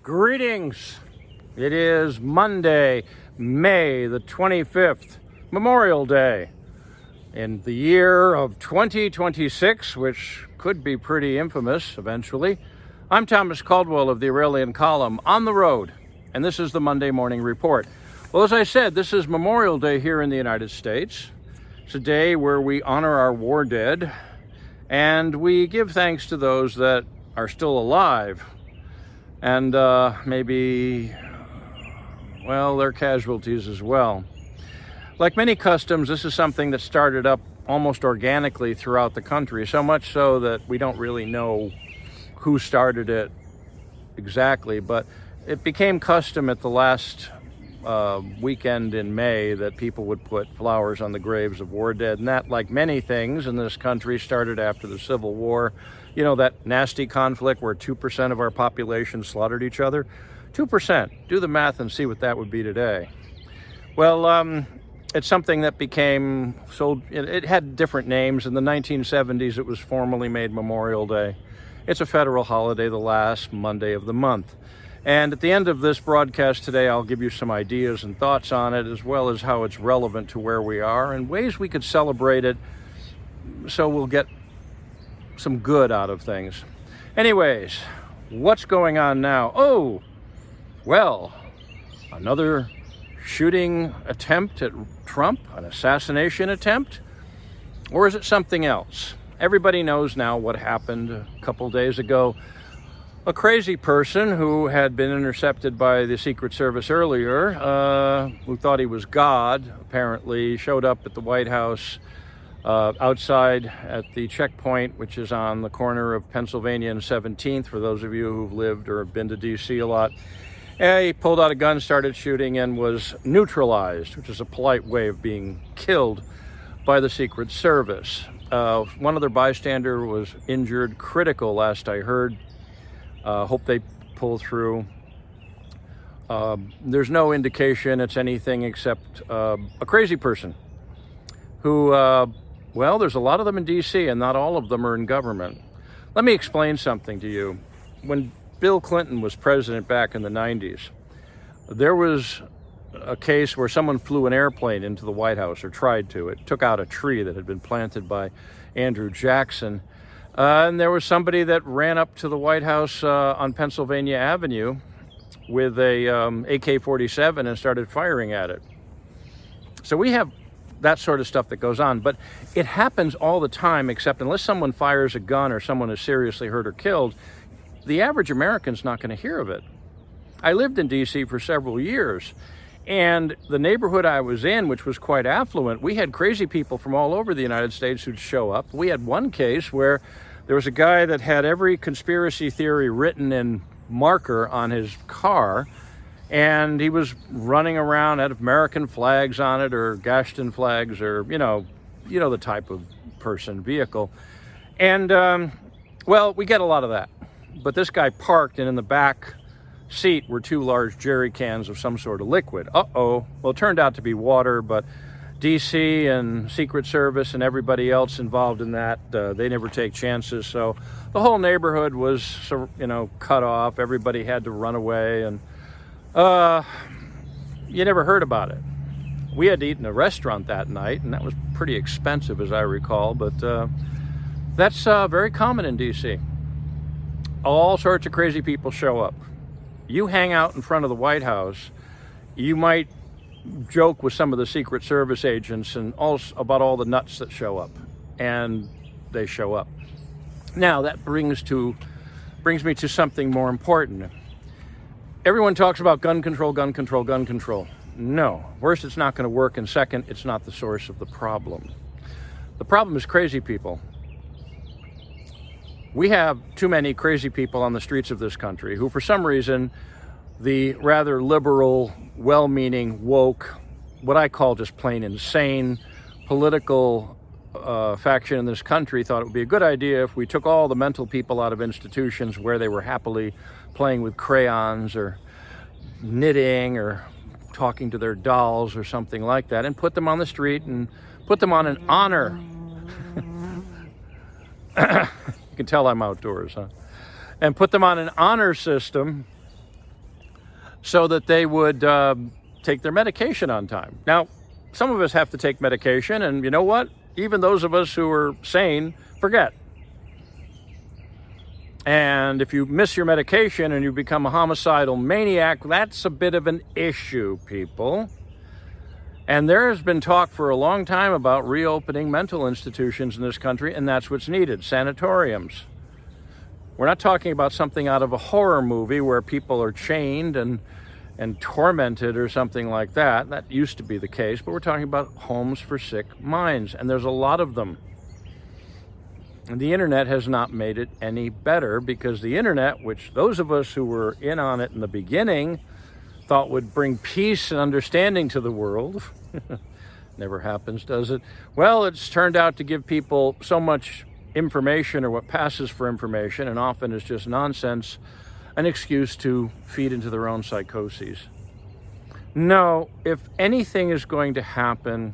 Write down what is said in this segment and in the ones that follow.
Greetings. It is Monday, May the 25th, Memorial Day, in the year of 2026, which could be pretty infamous eventually. I'm Thomas Caldwell of the Aurelian Column on the road, and this is the Monday Morning Report. Well, as I said, this is Memorial Day here in the United States. It's a day where we honor our war dead, and we give thanks to those that are still alive, and maybe, well, their casualties as well. Like many customs, this is something that started up almost organically throughout the country, so much so that we don't really know who started it exactly, but it became custom at the last weekend in May that people would put flowers on the graves of war dead. And that, like many things in this country, started after the Civil War. You know, that nasty conflict where 2% of our population slaughtered each other? 2%. Do the math and see what that would be today. Well, it's something that became so, it had different names. In the 1970s, it was formally made Memorial Day. It's a federal holiday, the last Monday of the month. And at the end of this broadcast today, I'll give you some ideas and thoughts on it, as well as how it's relevant to where we are and ways we could celebrate it so we'll get some good out of things. Anyways, what's going on now? Oh, well, another shooting attempt at Trump, an assassination attempt? Or is it something else? Everybody knows now what happened a couple days ago. A crazy person who had been intercepted by the Secret Service earlier, who thought he was God, apparently showed up at the White House outside at the checkpoint, which is on the corner of Pennsylvania and 17th, for those of you who've lived or have been to D.C. a lot. And he pulled out a gun, started shooting, and was neutralized, which is a polite way of being killed by the Secret Service. One other bystander was injured, critical last I heard. Hope they pull through. There's no indication it's anything except a crazy person who, well, there's a lot of them in D.C. and not all of them are in government. Let me explain something to you. When Bill Clinton was president back in the 90s, there was a case where someone flew an airplane into the White House, or tried to. It took out a tree that had been planted by Andrew Jackson. And there was somebody that ran up to the White House on Pennsylvania Avenue with a AK-47 and started firing at it. So we have that sort of stuff that goes on, but it happens all the time, except unless someone fires a gun or someone is seriously hurt or killed, the average American's not going to hear of it. I lived in D.C. for several years, and the neighborhood I was in, which was quite affluent, we had crazy people from all over the United States who'd show up. We had one case where there was a guy that had every conspiracy theory written in marker on his car, and he was running around, had American flags on it, or Gaston flags, or, you know the type of person, vehicle. And, well, we get a lot of that. But this guy parked, and in the back seat were two large jerry cans of some sort of liquid. Uh-oh. Well, it turned out to be water, but DC and Secret Service and everybody else involved in that, they never take chances. So the whole neighborhood was, cut off. Everybody had to run away, and you never heard about it. We had to eat in a restaurant that night, and that was pretty expensive, as I recall, but that's very common in DC. All sorts of crazy people show up. You hang out in front of the White House, you might joke with some of the Secret Service agents and also about all the nuts that show up, and they show up. Now that brings me to something more important. Everyone talks about gun control, gun control, gun control. No. First, it's not going to work, and second, it's not the source of the problem. The problem is crazy people. We have too many crazy people on the streets of this country who, for some reason, the rather liberal, well-meaning, woke, what I call just plain insane political faction in this country thought it would be a good idea if we took all the mental people out of institutions where they were happily playing with crayons or knitting or talking to their dolls or something like that, and put them on the street and put them on an honor. You can tell I'm outdoors, huh? And put them on an honor system so that they would take their medication on time. Now, some of us have to take medication, and you know what? Even those of us who are sane forget. And if you miss your medication and you become a homicidal maniac, that's a bit of an issue, people. And there has been talk for a long time about reopening mental institutions in this country, and that's what's needed, sanatoriums. We're not talking about something out of a horror movie where people are chained and tormented or something like that. That used to be the case, but we're talking about homes for sick minds, and there's a lot of them. And the internet has not made it any better, because the internet, which those of us who were in on it in the beginning thought would bring peace and understanding to the world, never happens, does it? Well, it's turned out to give people so much information, or what passes for information, and often is just nonsense, an excuse to feed into their own psychoses. No, if anything is going to happen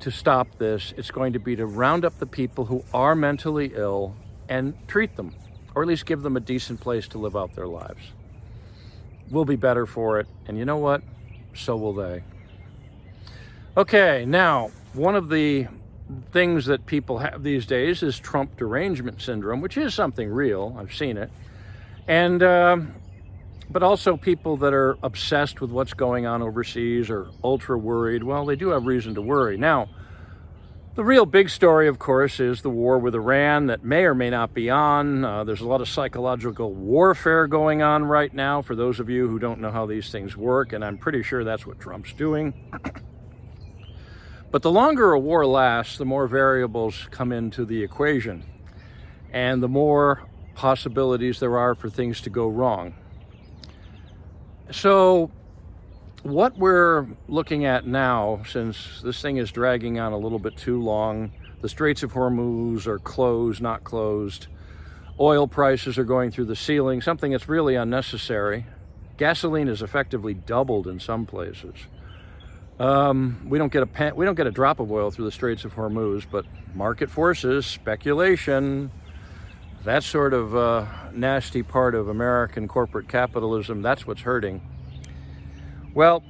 to stop this, it's going to be to round up the people who are mentally ill and treat them, or at least give them a decent place to live out their lives. We'll be better for it, and you know what? So will they. Okay, now, one of the things that people have these days is Trump derangement syndrome, which is something real. I've seen it. And but also people that are obsessed with what's going on overseas or ultra worried. Well, they do have reason to worry. Now, the real big story, of course, is the war with Iran that may or may not be on. There's a lot of psychological warfare going on right now, for those of you who don't know how these things work, and I'm pretty sure that's what Trump's doing. But the longer a war lasts, the more variables come into the equation, and the more possibilities there are for things to go wrong. So what we're looking at now, since this thing is dragging on a little bit too long, the Straits of Hormuz are closed, not closed. Oil prices are going through the ceiling, something that's really unnecessary. Gasoline is effectively doubled in some places. We don't get a drop of oil through the Straits of Hormuz, but market forces, speculation, that sort of nasty part of American corporate capitalism, that's what's hurting. Well,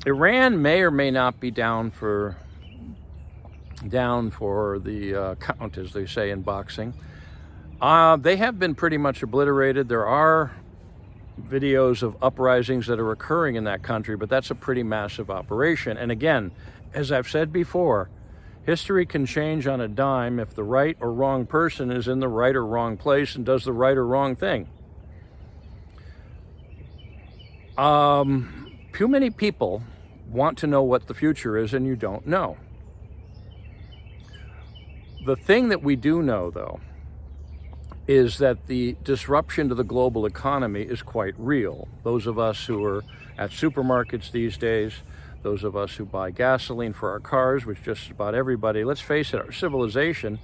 Iran may or may not be down for the count, as they say in boxing. They have been pretty much obliterated. There are videos of uprisings that are occurring in that country, but that's a pretty massive operation. And again, as I've said before, history can change on a dime if the right or wrong person is in the right or wrong place and does the right or wrong thing. Too many people want to know what the future is, and you don't know. The thing that we do know, though, is that the disruption to the global economy is quite real. Those of us who are at supermarkets these days, those of us who buy gasoline for our cars, which just about everybody, let's face it, our civilization,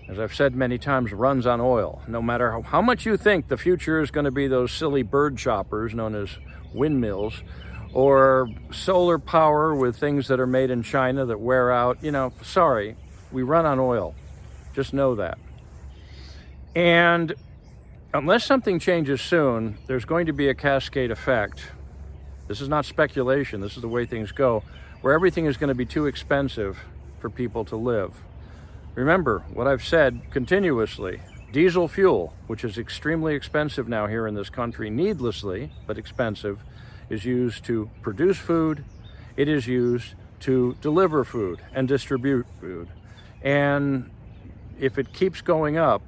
as I've said many times, runs on oil. No matter how much you think the future is going to be those silly bird choppers known as windmills, or solar power with things that are made in China that wear out, sorry, we run on oil. Just know that. And unless something changes soon, there's going to be a cascade effect. This is not speculation, this is the way things go, where everything is going to be too expensive for people to live. Remember what I've said continuously. Diesel fuel, which is extremely expensive now here in this country, needlessly, but expensive, is used to produce food. It is used to deliver food and distribute food. And if it keeps going up,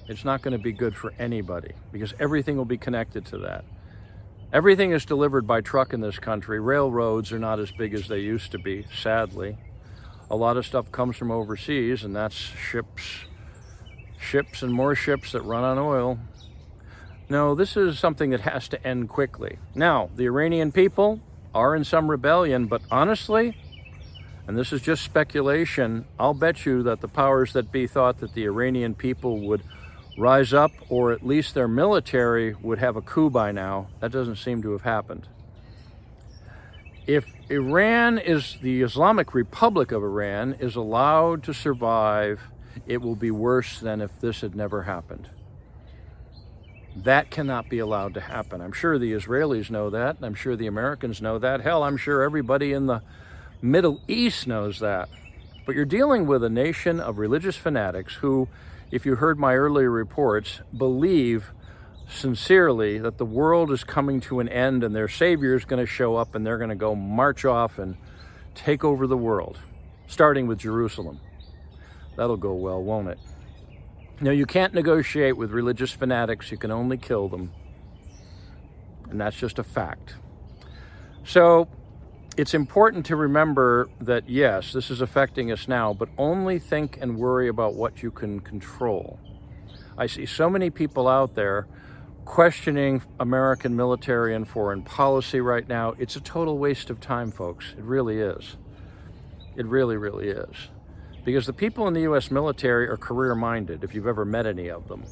it's not going to be good for anybody, because everything will be connected to that. Everything is delivered by truck in this country. Railroads are not as big as they used to be, sadly. A lot of stuff comes from overseas, and that's ships and more ships that run on oil. No, this is something that has to end quickly. Now, the Iranian people are in some rebellion, but honestly, and this is just speculation, I'll bet you that the powers that be thought that the Iranian people would rise up, or at least their military would have a coup by now. That doesn't seem to have happened. If Iran is, the Islamic Republic of Iran is allowed to survive, it will be worse than if this had never happened. That cannot be allowed to happen. I'm sure the Israelis know that. I'm sure the Americans know that. Hell, I'm sure everybody in the Middle East knows that. But you're dealing with a nation of religious fanatics who, if you heard my earlier reports, believe sincerely that the world is coming to an end and their savior is going to show up and they're going to go march off and take over the world, starting with Jerusalem. That'll go well, won't it? No, you can't negotiate with religious fanatics. You can only kill them. And that's just a fact. So it's important to remember that, yes, this is affecting us now, but only think and worry about what you can control. I see so many people out there questioning American military and foreign policy right now. It's a total waste of time, folks. It really is. It really, really is. Because the people in the U.S. military are career-minded, if you've ever met any of them.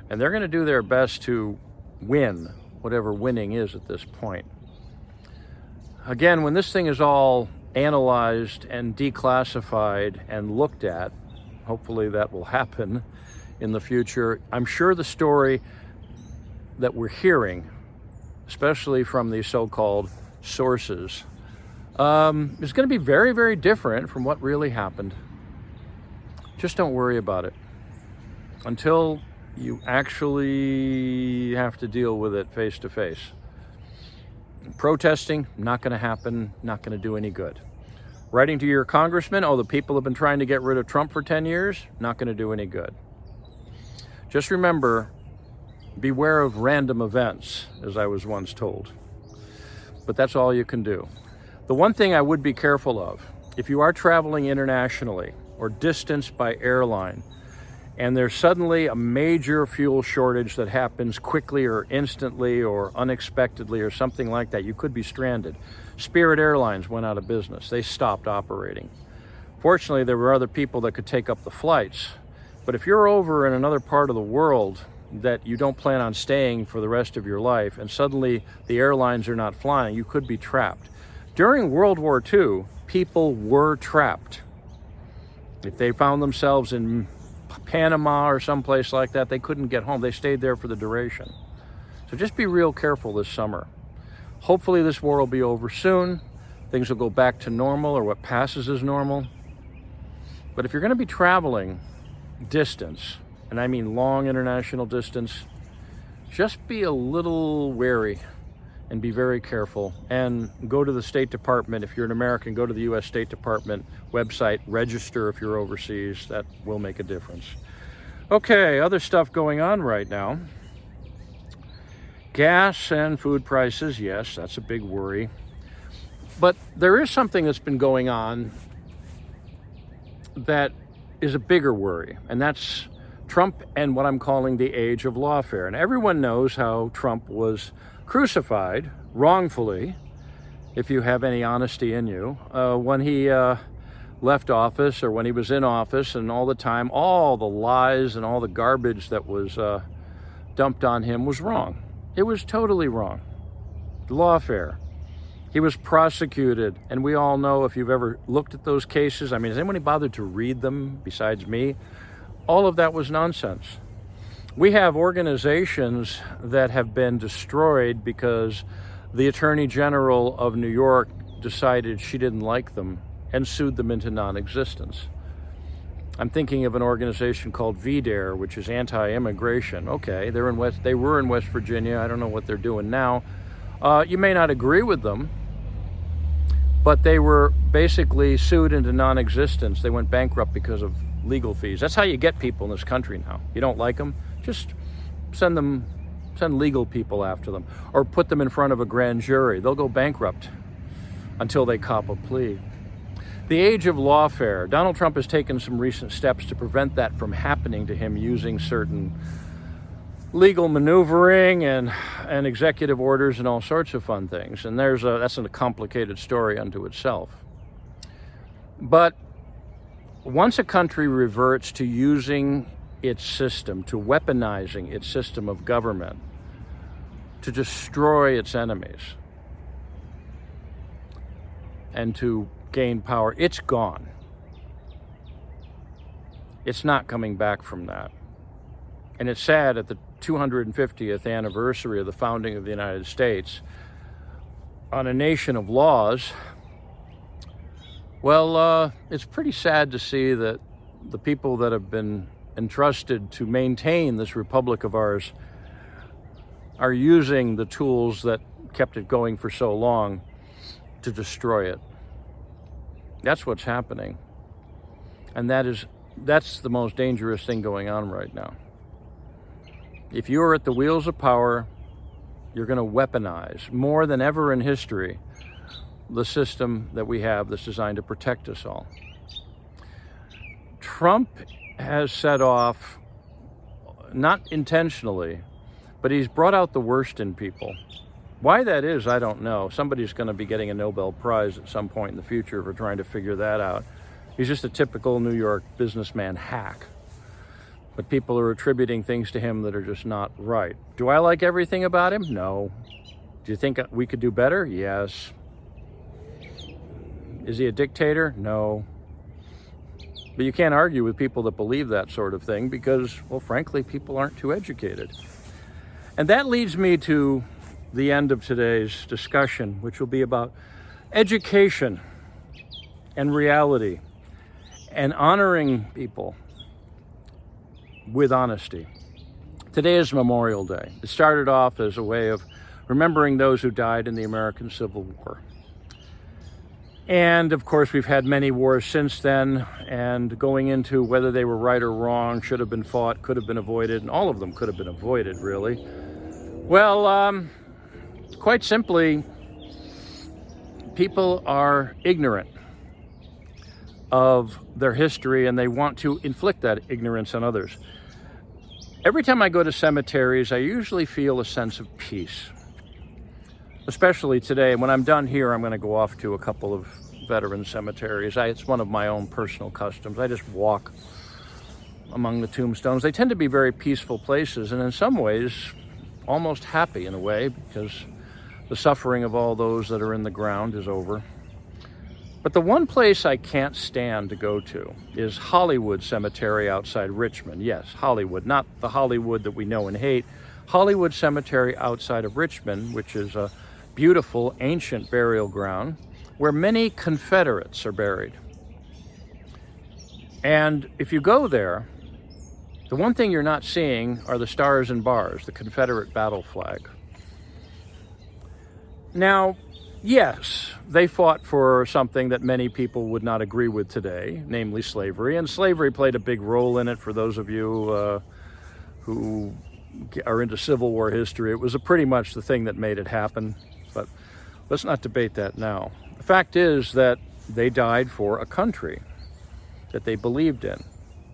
And they're going to do their best to win, whatever winning is at this point. Again, when this thing is all analyzed and declassified and looked at, hopefully that will happen in the future, I'm sure the story that we're hearing, especially from these so-called sources, is going to be very, very different from what really happened. Just don't worry about it until you actually have to deal with it face to face. Protesting, not going to happen, not going to do any good. Writing to your congressman, oh, the people have been trying to get rid of Trump for 10 years, not going to do any good. Just remember, beware of random events, as I was once told. But that's all you can do. The one thing I would be careful of, if you are traveling internationally or distanced by airline, and there's suddenly a major fuel shortage that happens quickly or instantly or unexpectedly or something like that, you could be stranded. Spirit Airlines went out of business. They stopped operating. Fortunately, there were other people that could take up the flights. But if you're over in another part of the world that you don't plan on staying for the rest of your life, and suddenly the airlines are not flying, you could be trapped. During World War II, people were trapped. If they found themselves in Panama or someplace like that, they couldn't get home. They stayed there for the duration. So just be real careful this summer. Hopefully this war will be over soon. Things will go back to normal, or what passes as normal. But if you're going to be traveling distance, and I mean long international distance, just be a little wary and be very careful, and go to the State Department. If you're an American, go to the U.S. State Department website, register if you're overseas. That will make a difference. Okay, other stuff going on right now. Gas and food prices, yes, that's a big worry. But there is something that's been going on that is a bigger worry, and that's Trump and what I'm calling the age of lawfare. And everyone knows how Trump was crucified wrongfully, if you have any honesty in you, when he left office, or when he was in office, and all the time, all the lies and all the garbage that was dumped on him was wrong. It was totally wrong. Lawfare. He was prosecuted, and we all know, if you've ever looked at those cases, I mean, has anybody bothered to read them besides me? All of that was nonsense. We have organizations that have been destroyed because the Attorney General of New York decided she didn't like them and sued them into non-existence. I'm thinking of an organization called VDARE, which is anti-immigration. Okay, they were in West Virginia. I don't know what they're doing now. You may not agree with them, but they were basically sued into non-existence. They went bankrupt because of legal fees. That's how you get people in this country now. You don't like them? Just send legal people after them, or put them in front of a grand jury. They'll go bankrupt until they cop a plea. The age of lawfare. Donald Trump has taken some recent steps to prevent that from happening to him, using certain legal maneuvering and executive orders and all sorts of fun things. And that's a complicated story unto itself. But once a country reverts to using its system, to weaponizing its system of government, to destroy its enemies, and to gain power, it's gone. It's not coming back from that. And it's sad at 250th anniversary of the founding of the United States on a nation of laws, well, it's pretty sad to see that the people that have been entrusted to maintain this republic of ours are using the tools that kept it going for so long to destroy it. That's what's happening. And that's the most dangerous thing going on right now. If you are at the wheels of power, you're going to weaponize more than ever in history the system that we have that's designed to protect us all. Trump has set off, not intentionally, but he's brought out the worst in people. Why that is, I don't know. Somebody's going to be getting a Nobel Prize at some point in the future for trying to figure that out. He's just a typical New York businessman hack. But people are attributing things to him that are just not right. Do I like everything about him? No. Do you think we could do better? Yes. Is he a dictator? No. But you can't argue with people that believe that sort of thing because, well, frankly, people aren't too educated. And that leads me to the end of today's discussion, which will be about education and reality and honoring people with honesty. Today is Memorial Day. It started off as a way of remembering those who died in the American Civil War. And of course, we've had many wars since then, and going into whether they were right or wrong, should have been fought, could have been avoided, and all of them could have been avoided, really. Well, quite simply, people are ignorant of their history, and they want to inflict that ignorance on others. Every time I go to cemeteries, I usually feel a sense of peace. Especially today. When I'm done here, I'm going to go off to a couple of veteran cemeteries. It's one of my own personal customs. I just walk among the tombstones. They tend to be very peaceful places, and in some ways, almost happy in a way, because the suffering of all those that are in the ground is over. But the one place I can't stand to go to is Hollywood Cemetery outside Richmond. Yes, Hollywood, not the Hollywood that we know and hate. Hollywood Cemetery outside of Richmond, which is a beautiful ancient burial ground where many Confederates are buried. And if you go there, the one thing you're not seeing are the stars and bars, the Confederate battle flag. Now, yes, they fought for something that many people would not agree with today, namely slavery, and slavery played a big role in it. For those of you who are into Civil War history, it was pretty much the thing that made it happen, but let's not debate that now. The fact is that they died for a country that they believed in.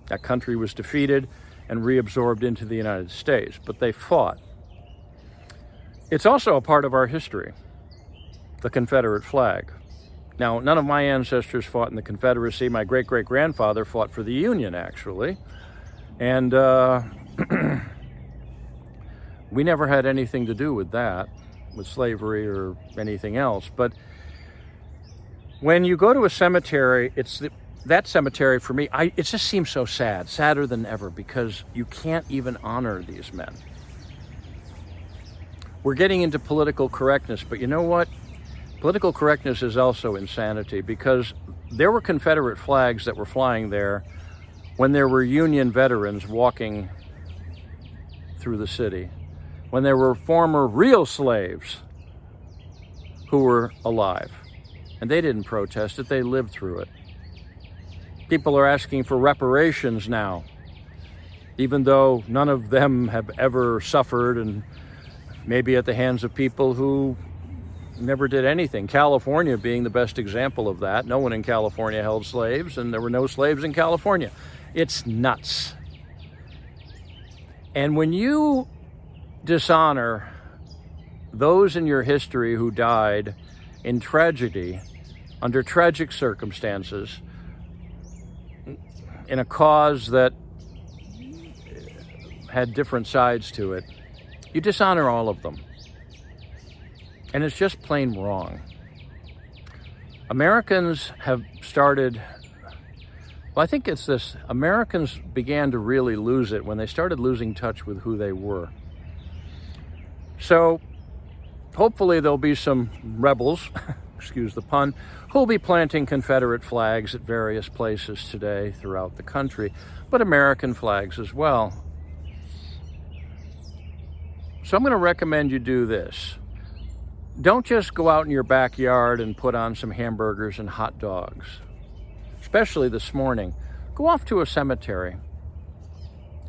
That country was defeated and reabsorbed into the United States, but they fought. It's also a part of our history, the Confederate flag. Now, none of my ancestors fought in the Confederacy. My great-great-grandfather fought for the Union, actually. And we never had anything to do with that, with slavery or anything else. But when you go to a cemetery, that cemetery for me, it just seems so sad, sadder than ever, because you can't even honor these men. We're getting into political correctness, but you know what? Political correctness is also insanity, because there were Confederate flags that were flying there when there were Union veterans walking through the city, when there were former real slaves who were alive. And they didn't protest it, they lived through it. People are asking for reparations now, even though none of them have ever suffered, and maybe at the hands of people who never did anything. California being the best example of that. No one in California held slaves, and there were no slaves in California. It's nuts. And when you dishonor those in your history who died in tragedy, under tragic circumstances, in a cause that had different sides to it, you dishonor all of them. And it's just plain wrong. Americans have started Well, I think it's this. Americans began to really lose it when they started losing touch with who they were. So hopefully there'll be some rebels, excuse the pun, who'll be planting Confederate flags at various places today throughout the country, but American flags as well. So I'm going to recommend you do this. Don't just go out in your backyard and put on some hamburgers and hot dogs. Especially this morning, go off to a cemetery.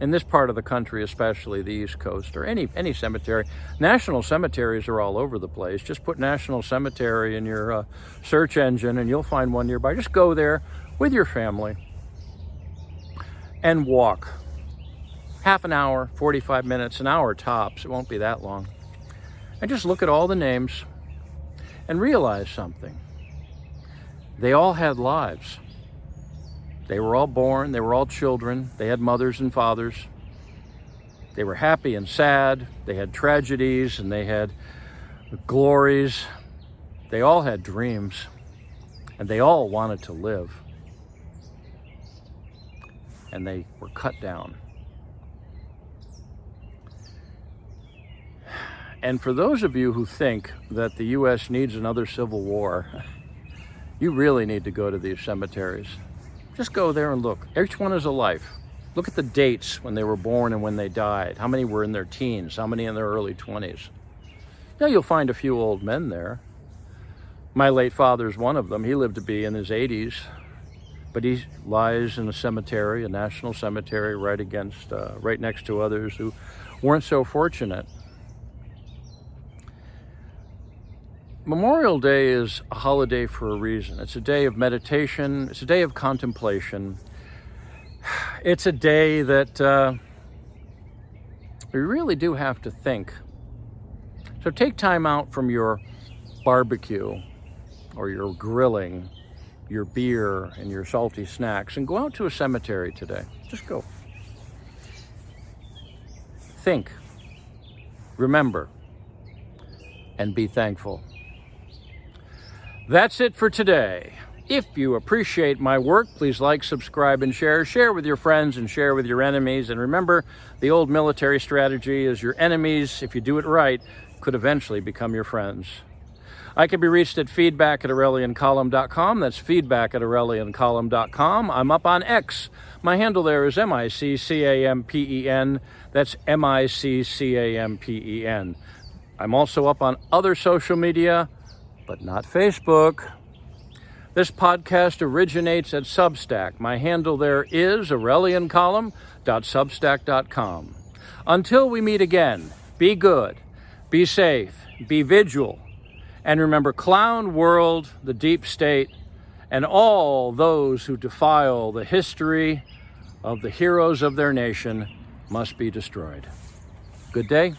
In this part of the country, especially the East Coast, or any cemetery. National cemeteries are all over the place. Just put National Cemetery in your search engine and you'll find one nearby. Just go there with your family and walk. Half an hour, 45 minutes, an hour tops. It won't be that long. And just look at all the names and realize something. They all had lives. They were all born, they were all children, they had mothers and fathers. They were happy and sad, they had tragedies and they had glories. They all had dreams and they all wanted to live. And they were cut down. And for those of you who think that the U.S. needs another civil war, you really need to go to these cemeteries. Just go there and look. Each one is a life. Look at the dates when they were born and when they died. How many were in their teens? How many in their early 20s? Now you'll find a few old men there. My late father's one of them. He lived to be in his 80s, but he lies in a cemetery, a national cemetery, right next to others who weren't so fortunate. Memorial Day is a holiday for a reason. It's a day of meditation. It's a day of contemplation. It's a day that we really do have to think. So take time out from your barbecue or your grilling, your beer and your salty snacks, and go out to a cemetery today. Just go. Think, remember, and be thankful. That's it for today. If you appreciate my work, please like, subscribe, and share. Share with your friends and share with your enemies. And remember, the old military strategy is your enemies, if you do it right, could eventually become your friends. I can be reached at feedback@aureliancolumn.com. That's feedback@aureliancolumn.com. I'm up on X. My handle there is MICCAMPEN. That's MICCAMPEN. I'm also up on other social media, but not Facebook. This podcast originates at Substack. My handle there is aureliancolumn.substack.com. Until we meet again, be good, be safe, be vigilant, and remember, clown world, the deep state, and all those who defile the history of the heroes of their nation must be destroyed. Good day.